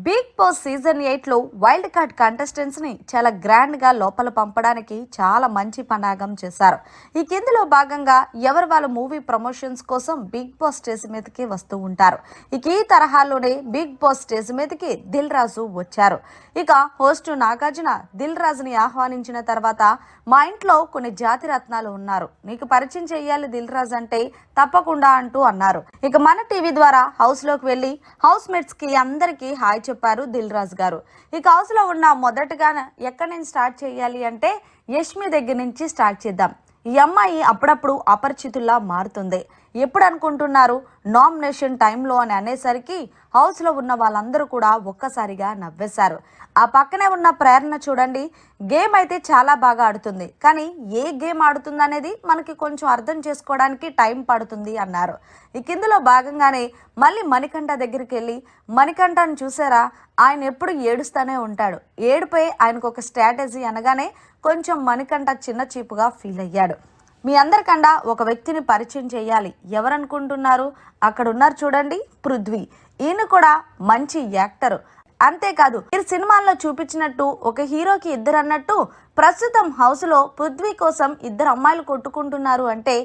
Big Boss season 8లో wild card contestants ని చాలా గ్రాండ్ గా లోపల పంపడానికి చాలా మంచి పన్నాగం చేశారు. ఈ కిందలో భాగంగా ఎవరు వాళ్ళ మూవీ ప్రమోషన్స్ కోసం బిగ్ బాస్ స్టేజ్ మీదకి వస్తూ ఉంటారు. ఇక ఈ తరహాలోనే బిగ్ బాస్ స్టేజ్ మీదకి దిల్ రాజు వచ్చారు. ఇక హోస్ట్ నాగార్జున దిల్ రాజుని ఆహ్వానించిన తర్వాత మా ఇంట్లో కొన్ని జాతి రత్నాలు ఉన్నారు, నీకు పరిచయం చెయ్యాలి దిల్ రాజు అంటే తప్పకుండా అంటూ అన్నారు. ఇక మన టీవీ ద్వారా హౌస్ లోకి వెళ్లి హౌస్ మేట్స్ కి అందరికీ హాయ్ చెప్పారు దిల్ రాజు గారు. ఇక హౌస్ లో ఉన్న మొదటగా ఎక్కడి నుంచి స్టార్ట్ చేయాలి అంటే యష్మి దగ్గర నుంచి స్టార్ట్ చేద్దాం. ఈ అమ్మాయి అప్పుడప్పుడు అపరిచితుల్లా మారుతుంది. ఎప్పుడు అనుకుంటున్నారు నామినేషన్ టైంలో అని అనేసరికి హౌస్లో ఉన్న వాళ్ళందరూ కూడా ఒక్కసారిగా నవ్వేశారు. ఆ పక్కనే ఉన్న ప్రేరణ చూడండి, గేమ్ అయితే చాలా బాగా ఆడుతుంది, కానీ ఏ గేమ్ ఆడుతుంది అనేది మనకి కొంచెం అర్థం చేసుకోవడానికి టైం పడుతుంది అన్నారు. ఈ కిందలో భాగంగానే మళ్ళీ మణికంఠ దగ్గరికి వెళ్ళి, మణికంఠను చూసారా, ఆయన ఎప్పుడు ఏడుస్తూనే ఉంటాడు, ఏడుపై ఆయనకు ఒక స్ట్రాటజీ అనగానే కొంచెం మణికంఠ చిన్న చీపుగా ఫీల్ అయ్యాడు. మీ అందరికన్నా ఒక వ్యక్తిని పరిచయం చేయాలి, ఎవరనుకుంటున్నారు, అక్కడ ఉన్నారు చూడండి, పృథ్వీ. ఈయన కూడా మంచి యాక్టర్. అంతేకాదు మీరు సినిమాల్లో చూపించినట్టు ఒక హీరోకి ఇద్దరు అన్నట్టు ప్రస్తుతం హౌస్లో పృథ్వీ కోసం ఇద్దరు అమ్మాయిలు కొట్టుకుంటున్నారు అంటే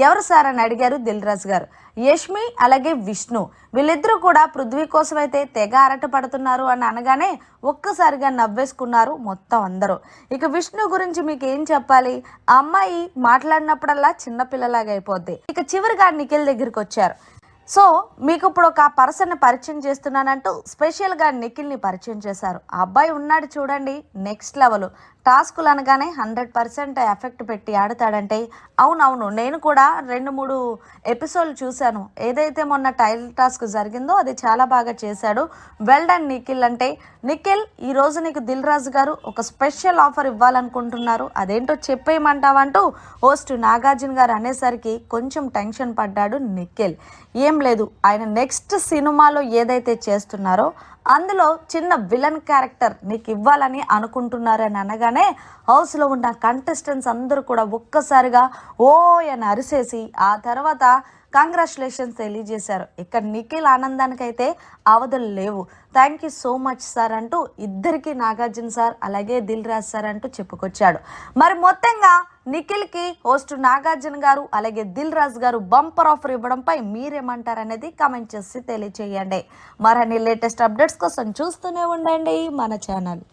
ఎవరు సార్ అని అడిగారు దిల్ రాజు గారు. యష్మి అలాగే విష్ణు, వీళ్ళిద్దరూ కూడా పృథ్వీ కోసం అయితే తెగ అరట పడుతున్నారు అని అనగానే ఒక్కసారిగా నవ్వేసుకున్నారు మొత్తం అందరూ. ఇక విష్ణు గురించి మీకు ఏం చెప్పాలి, ఆ అమ్మాయి మాట్లాడినప్పుడల్లా చిన్నపిల్లలాగా అయిపోద్ది. ఇక చివరిగా నిఖిల్ దగ్గరికి వచ్చారు. సో మీకు ఇప్పుడు ఒక పర్సన్ని పరిచయం చేస్తున్నానంటూ స్పెషల్గా నిఖిల్ని పరిచయం చేశారు. ఆ అబ్బాయి ఉన్నాడు చూడండి, నెక్స్ట్ లెవెల్. టాస్కులు అనగానే 100% ఎఫెక్ట్ పెట్టి ఆడతాడంటే అవునవును, నేను కూడా 2-3 ఎపిసోడ్లు చూశాను. ఏదైతే మొన్న టైటిల్ టాస్క్ జరిగిందో అది చాలా బాగా చేశాడు. Well done Nikhil. అంటే నిఖిల్, ఈరోజు నీకు దిల్ రాజు గారు ఒక స్పెషల్ ఆఫర్ ఇవ్వాలనుకుంటున్నారు, అదేంటో చెప్పేయమంటావంటూ హోస్ట్ నాగార్జున గారు అనేసరికి కొంచెం టెన్షన్ పడ్డాడు నిఖిల్. ఏం లేదు, ఆయన నెక్స్ట్ సినిమాలో ఏదైతే చేస్తున్నారో అందులో చిన్న విలన్ క్యారెక్టర్ నీకు ఇవ్వాలని అనుకుంటున్నారని అనగానే హౌస్లో ఉన్న కంటెస్టెంట్స్ అందరూ కూడా ఒక్కసారిగా ఓ అని అరిసేసి ఆ తర్వాత కంగ్రాచులేషన్స్ తెలియజేశారు. ఇక్కడ నిఖిల్ ఆనందానికైతే అవధులు లేవు. Thank you so much sir అంటూ ఇద్దరికి నాగార్జున సార్ అలాగే దిల్ రాజు సార్ అంటూ చెప్పుకొచ్చాడు. మరి మొత్తంగా నిఖిల్కి హోస్ట్ నాగార్జున గారు అలాగే దిల్ రాజు గారు బంపర్ ఆఫర్ ఇవ్వడంపై మీరేమంటారనేది కామెంట్ చేసి తెలియచేయండి. మరిన్ని లేటెస్ట్ అప్డేట్స్ కోసం చూస్తూనే ఉండండి మన ఛానల్.